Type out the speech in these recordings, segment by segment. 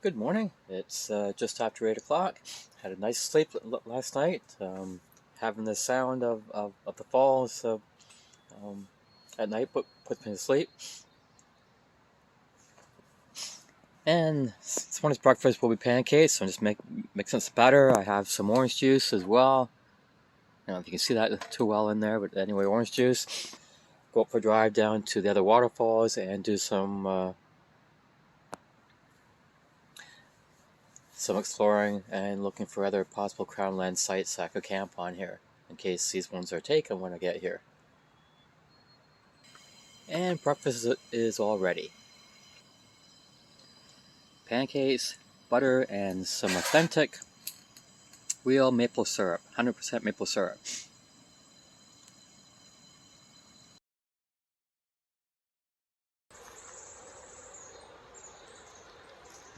Good morning. It's just after 8 o'clock. Had a nice sleep last night. Having the sound of the falls um, at night puts me to sleep. And this morning's breakfast will be pancakes. So I'm just mixing some batter. I have some orange juice as well. I don't know if you can see that too well in there, but anyway, orange juice. Go up for a drive down to the other waterfalls and do some exploring and looking for other possible crownland sites I could camp on here in case these ones are taken when I get here. And breakfast is all ready. Pancakes, butter, and some authentic real maple syrup, 100% maple syrup.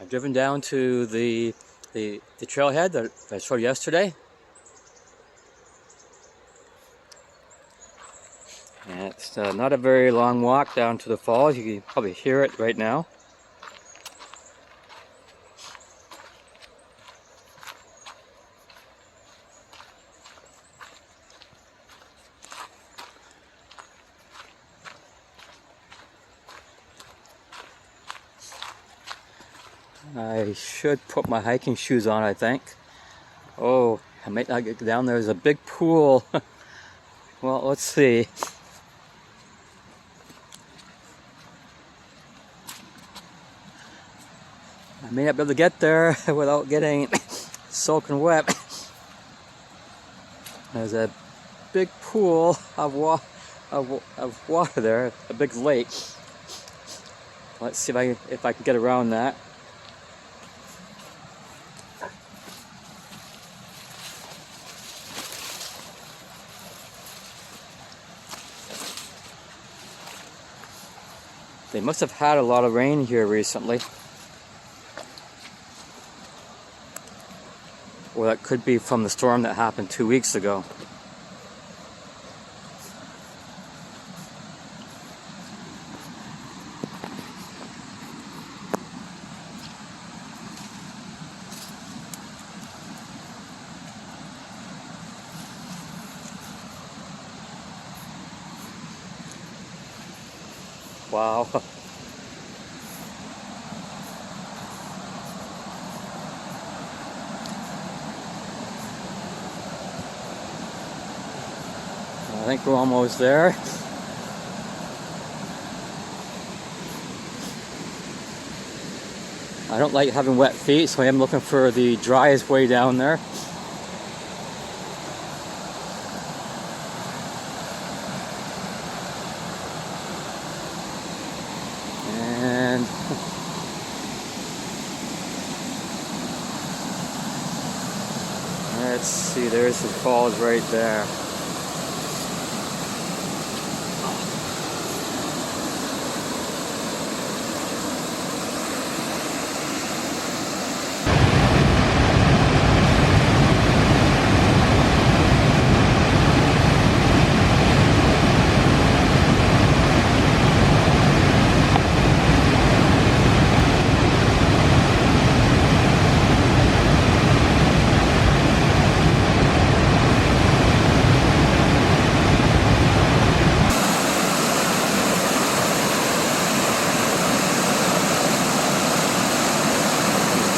I've driven down to the trailhead that I showed you yesterday. And it's not a very long walk down to the falls. You can probably hear it right now. I should put my hiking shoes on, I think. Oh, I might not get down there. There's a big pool. Well, let's see. I may not be able to get there without getting soaking wet. There's a big pool of water there, a big lake. Let's see if I can get around that. They must have had a lot of rain here recently. Or that could be from the storm that happened 2 weeks ago. Wow. I think we're almost there. I don't like having wet feet, so I am looking for the driest way down there. And let's see, there's the falls right there.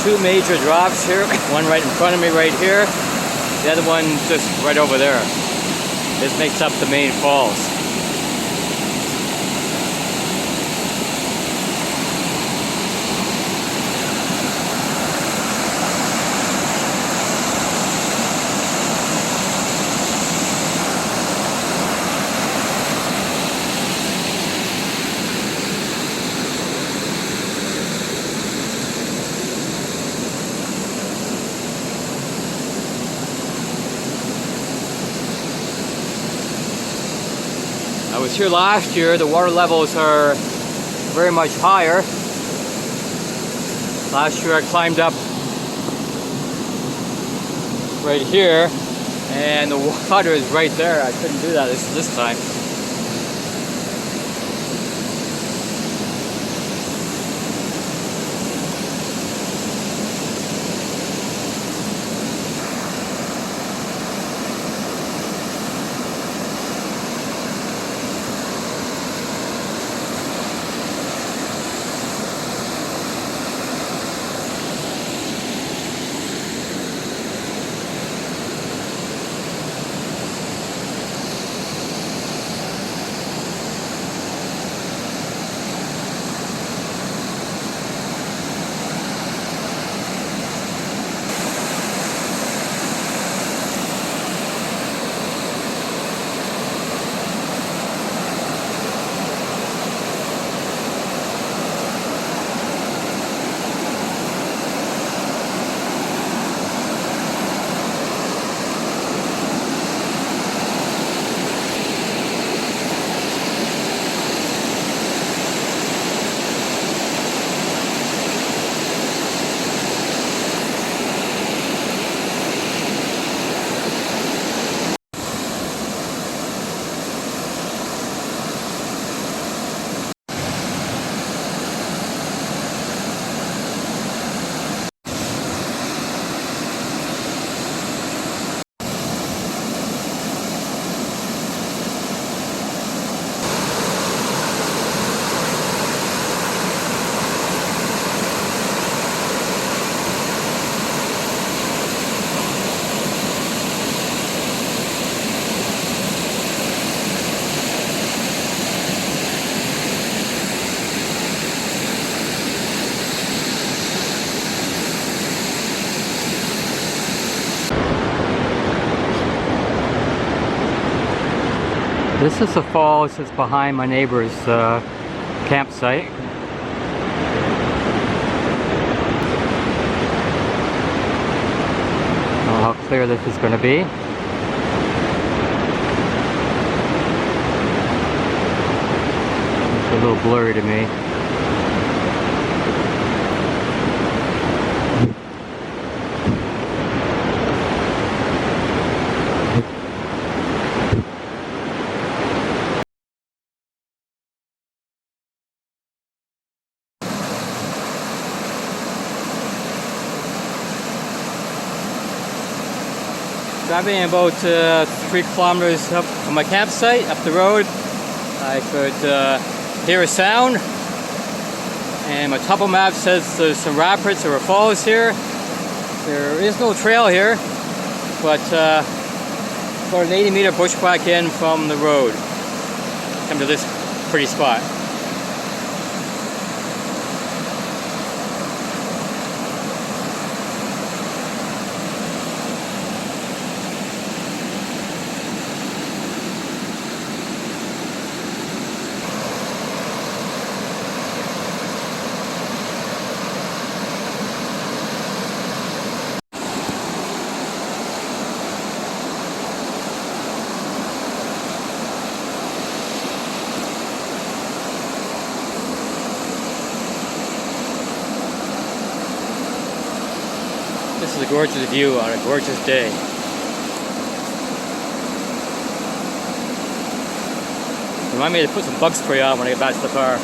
Two major drops here, one right in front of me right here, the other one just right over there. This makes up the main falls. I was here last year. The water levels are very much higher. Last year I climbed up right here and the water is right there. I couldn't do that this time. This is the falls that's behind my neighbor's campsite. How clear this is going to be. It's a little blurry to me. Driving about 3 kilometers up from my campsite, up the road, I could hear a sound, and my topo map says there's some rapids or falls here. There is no trail here, but about an 80-meter bushwhack in from the road. Come to this pretty spot. This is a gorgeous view on a gorgeous day. Remind me to put some bug spray on when I get back to the car.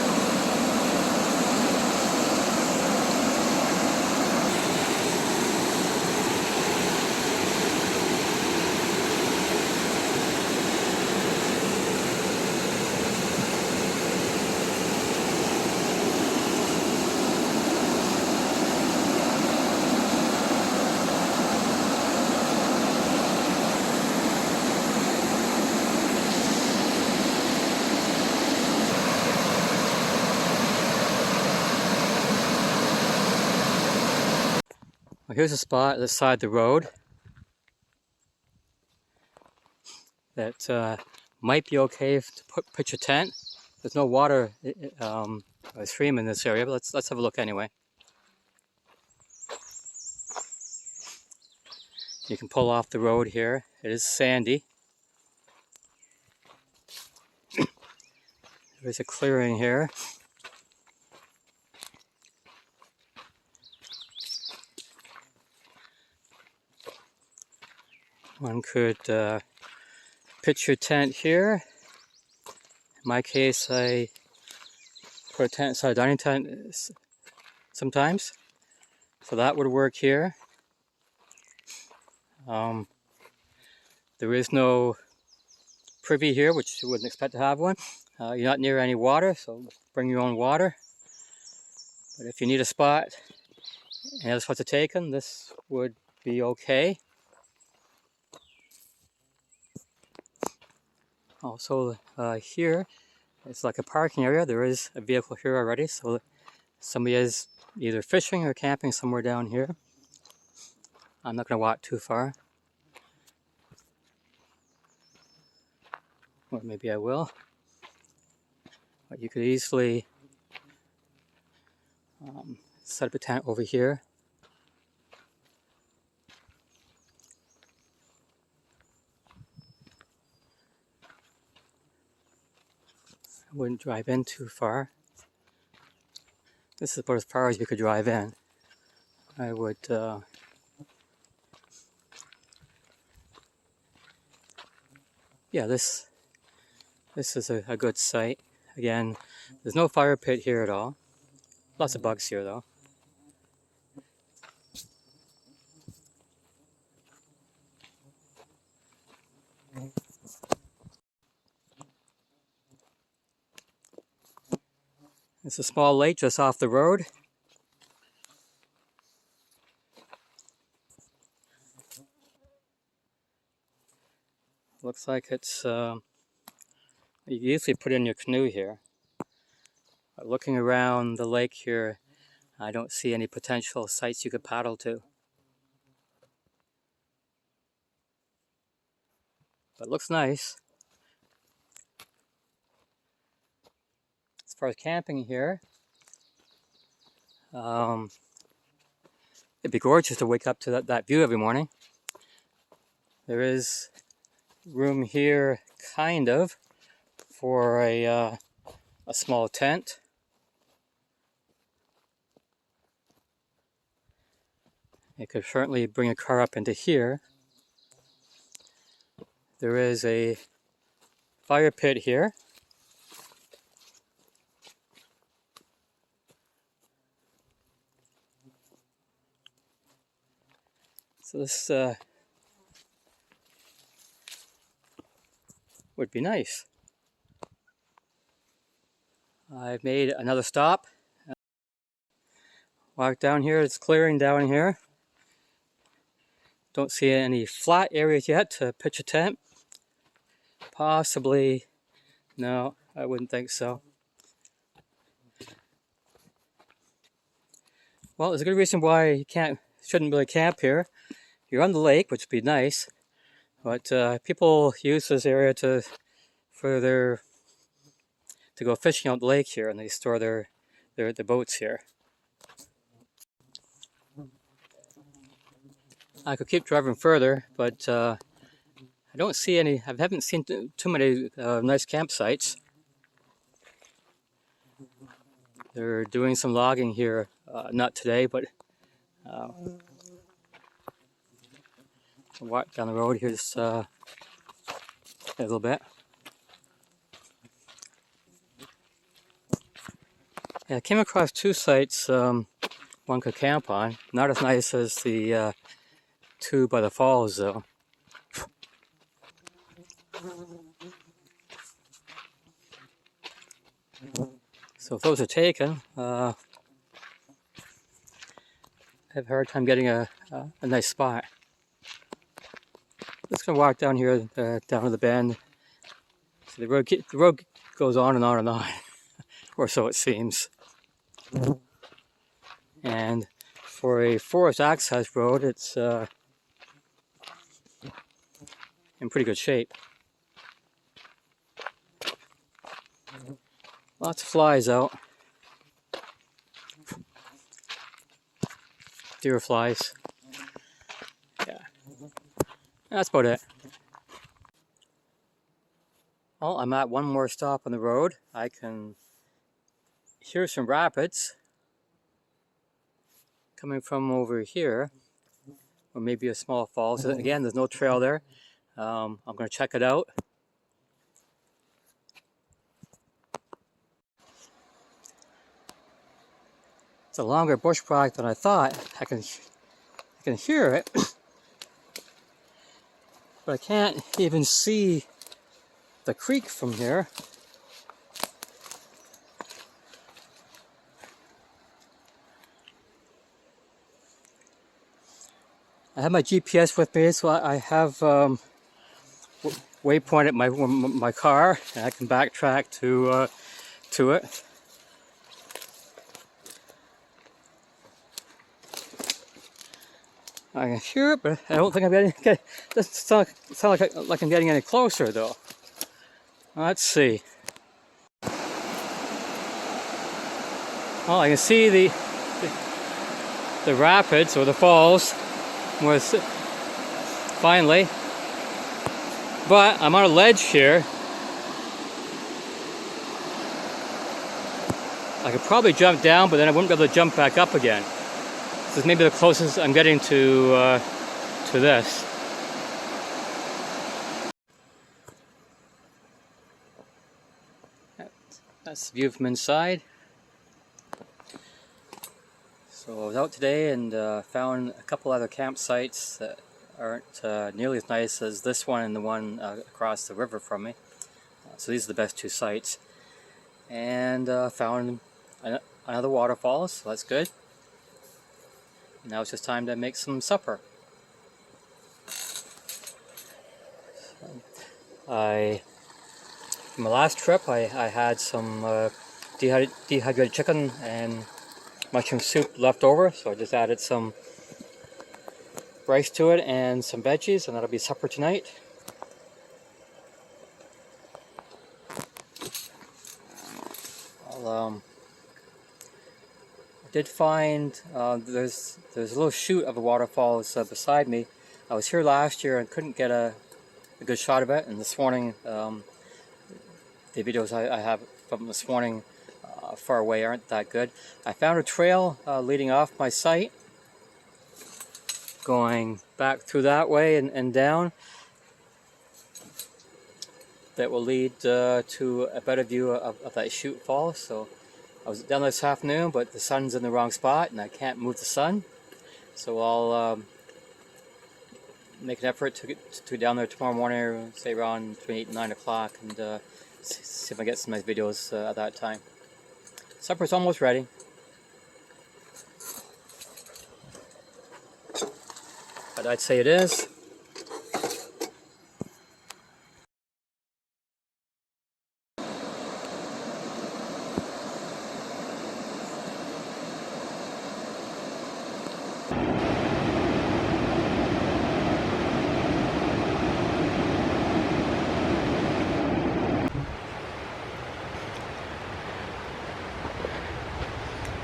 Well, here's a spot this side of the road that might be okay to pitch a tent. There's no water or stream in this area, but let's have a look anyway. You can pull off the road here. It is sandy. There's a clearing here. One could pitch your tent here. In my case, I put a tent inside a dining tent sometimes, so that would work here. There is no privy here, which you wouldn't expect to have one. You're not near any water, so bring your own water. But if you need a spot and other spots are taken, this would be okay. Also, here it's like a parking area. There is a vehicle here already, so somebody is either fishing or camping somewhere down here. I'm not going to walk too far. Or maybe I will. But you could easily set up a tent over here. I wouldn't drive in too far. This is about as far as you could drive in. I would yeah, this is a good site. Again, there's no fire pit here at all. Lots of bugs here though. It's a small lake just off the road. Looks like it's you usually put in your canoe here. But looking around the lake here, I don't see any potential sites you could paddle to. But it looks nice. far as camping here, it'd be gorgeous to wake up to that view every morning. There is room here, kind of, for a small tent. You could certainly bring a car up into here. There is a fire pit here. So this would be nice. I've made another stop. Walk down here, it's clearing down here. Don't see any flat areas yet to pitch a tent. Possibly, no, I wouldn't think so. Well, there's a good reason why you shouldn't really camp here. You're on the lake, which would be nice, but people use this area to go fishing out the lake here, and they store their boats here. I could keep driving further, but I don't see any. I haven't seen too many nice campsites. They're doing some logging here, not today, but walk down the road here just a little bit. Yeah, I came across two sites one could camp on. Not as nice as the two by the falls, though. So if those are taken, I have a hard time getting a nice spot. Just gonna walk down here, down to the bend. So the road goes on and on and on, or so it seems. And for a forest access road, it's in pretty good shape. Lots of flies out. Deer flies. Yeah. That's about it. Well, I'm at one more stop on the road. I can hear some rapids coming from over here, or maybe a small falls. Again, there's no trail there. I'm going to check it out. It's a longer bush product than I thought. I can hear it, but I can't even see the creek from here. I have my GPS with me, so I have waypoint at my car, and I can backtrack to it. I can hear it, but I don't think I'm getting. It doesn't sound like I'm getting any closer, though. Let's see. Well, I can see the rapids or the falls finally, but I'm on a ledge here. I could probably jump down, but then I wouldn't be able to jump back up again. This is maybe the closest I'm getting to this. That's the view from inside. So I was out today and found a couple other campsites that aren't nearly as nice as this one and the one across the river from me. So these are the best two sites. And found another waterfall, so that's good. Now it's just time to make some supper. For my last trip, I had some dehydrated chicken and mushroom soup left over, so I just added some rice to it and some veggies, and that'll be supper tonight. I did find there's a little chute of a waterfall beside me. I was here last year and couldn't get a good shot of it, and this morning the videos I have from this morning far away aren't that good. I found a trail leading off my site, going back through that way and down, that will lead to a better view of that chute fall. So I was down there this afternoon, but the sun's in the wrong spot and I can't move the sun. So I'll make an effort to get down there tomorrow morning, say around between 8 and 9 o'clock, and see if I get some nice videos at that time. Supper's almost ready. But I'd say it is.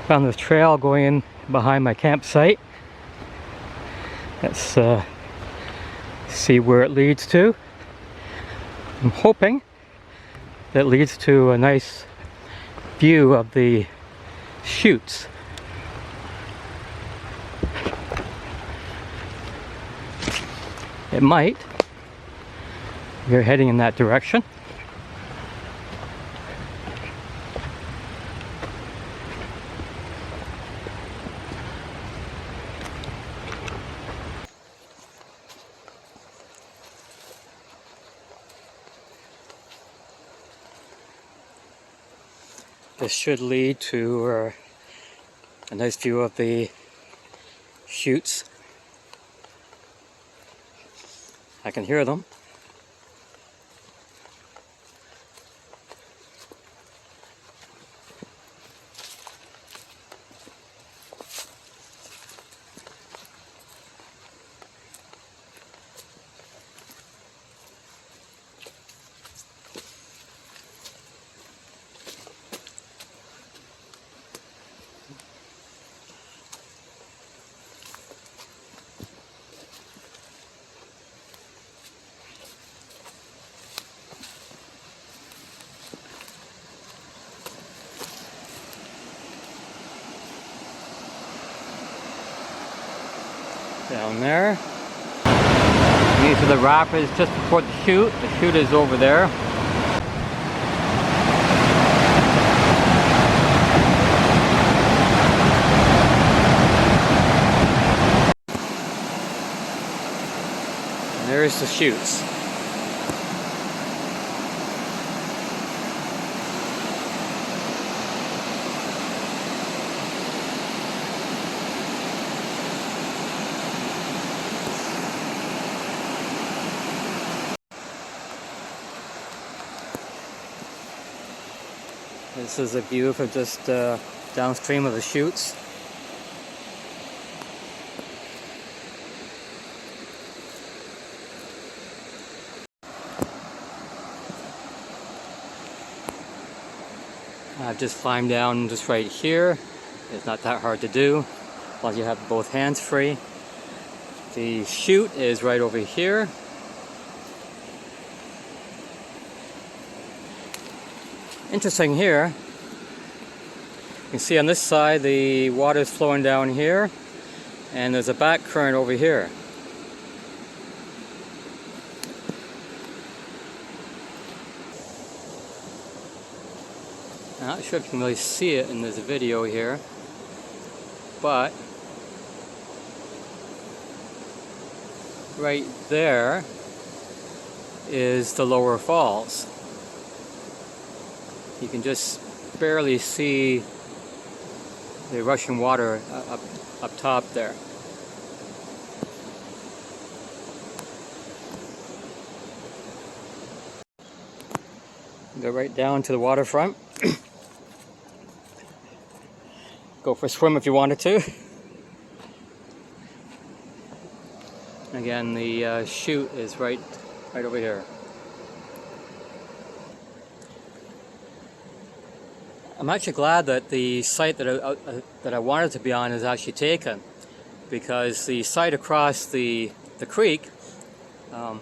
Found this trail going in behind my campsite. Let's see where it leads to. I'm hoping that it leads to a nice view of the chutes. It might. We're heading in that direction. This should lead to a nice view of the chutes. I can hear them. Down there. These are the rapids just before the chute. The chute is over there. And there's the chutes. This is a view from just downstream of the chutes. I've just climbed down just right here. It's not that hard to do, as long as you have both hands free. The chute is right over here. Interesting here, you can see on this side the water is flowing down here, and there's a back current over here. I'm not sure if you can really see it in this video here, but right there is the lower falls. You can just barely see the rushing water up top there. Go right down to the waterfront. Go for a swim if you wanted to. Again, the chute is right over here. I'm actually glad that the site that I wanted to be on is actually taken, because the site across the creek um,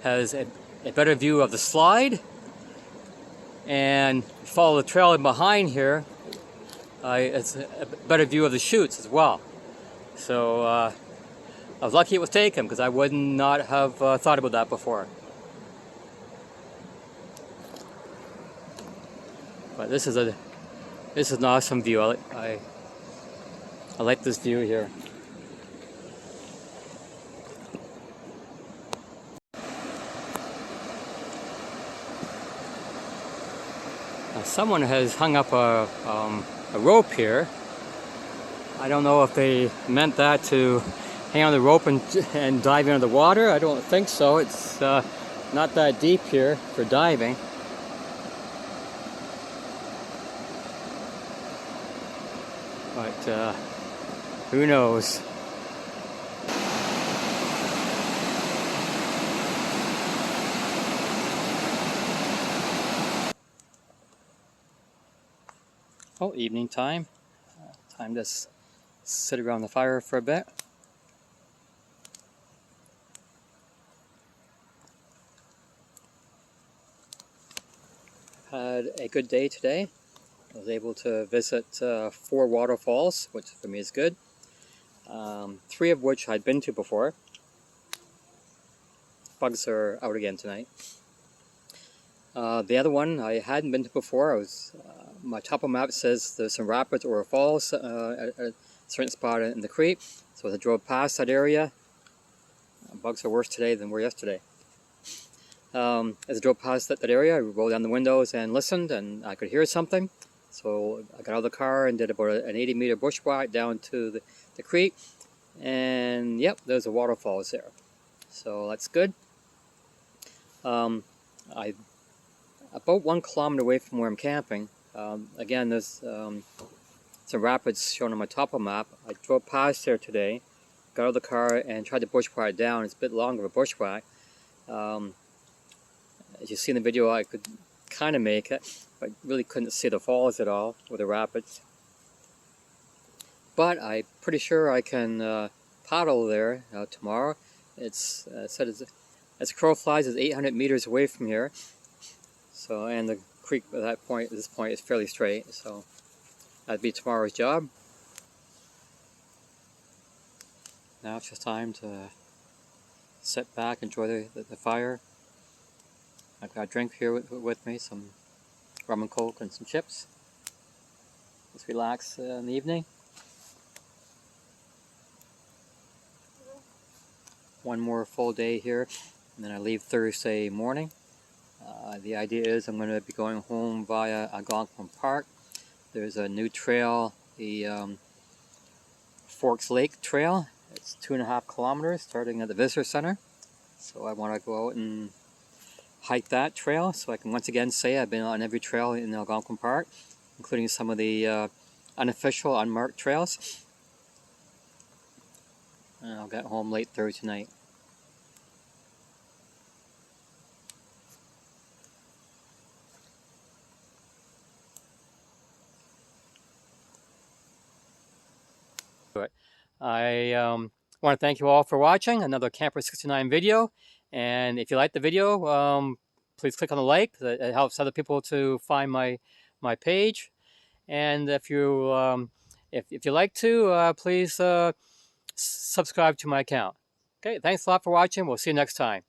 has a better view of the slide, and follow the trail in behind here. It's a better view of the chutes as well. So I was lucky it was taken, because I would not have thought about that before. But this is an awesome view. I like this view here. Someone has hung up a rope here. I don't know if they meant that to hang on the rope and dive into the water. I don't think so. It's not that deep here for diving. But who knows? Oh, evening time. Time to sit around the fire for a bit. Had a good day today. I was able to visit 4 waterfalls, which for me is good. 3 of which I'd been to before. Bugs are out again tonight. The other one I hadn't been to before. My topo map says there's some rapids or falls at a certain spot in the creek. So as I drove past that area, bugs are worse today than were yesterday. As I drove past that area, I rolled down the windows and listened, and I could hear something. So I got out of the car and did about an 80-meter bushwhack down to the creek. And yep, there's a waterfalls there. So that's good. About 1 kilometer away from where I'm camping. Again, there's some rapids shown on my topo map. I drove past there today, got out of the car and tried to bushwhack down. It's a bit longer of a bushwhack. As you see in the video, I could kind of make it, but really couldn't see the falls at all, or the rapids. But I'm pretty sure I can paddle there tomorrow. It's said as crow flies is 800 meters away from here. So, and the creek at this point is fairly straight, so that'd be tomorrow's job. Now it's just time to sit back, enjoy the fire. I've got a drink here with me, some rum and coke and some chips. Just relax in the evening. One more full day here, and then I leave Thursday morning. The idea is I'm going to be going home via Algonquin Park. There's a new trail, the Forks Lake Trail. It's 2.5 kilometers starting at the Visitor Center. So I want to go out and hike that trail, so I can once again say I've been on every trail in Algonquin Park, including some of the unofficial, unmarked trails. And I'll get home late Thursday night. I want to thank you all for watching another Camper 69 video, and if you like the video, please click on the like. It helps other people to find my page. And if you if you like to, please subscribe to my account. Okay, thanks a lot for watching. We'll see you next time.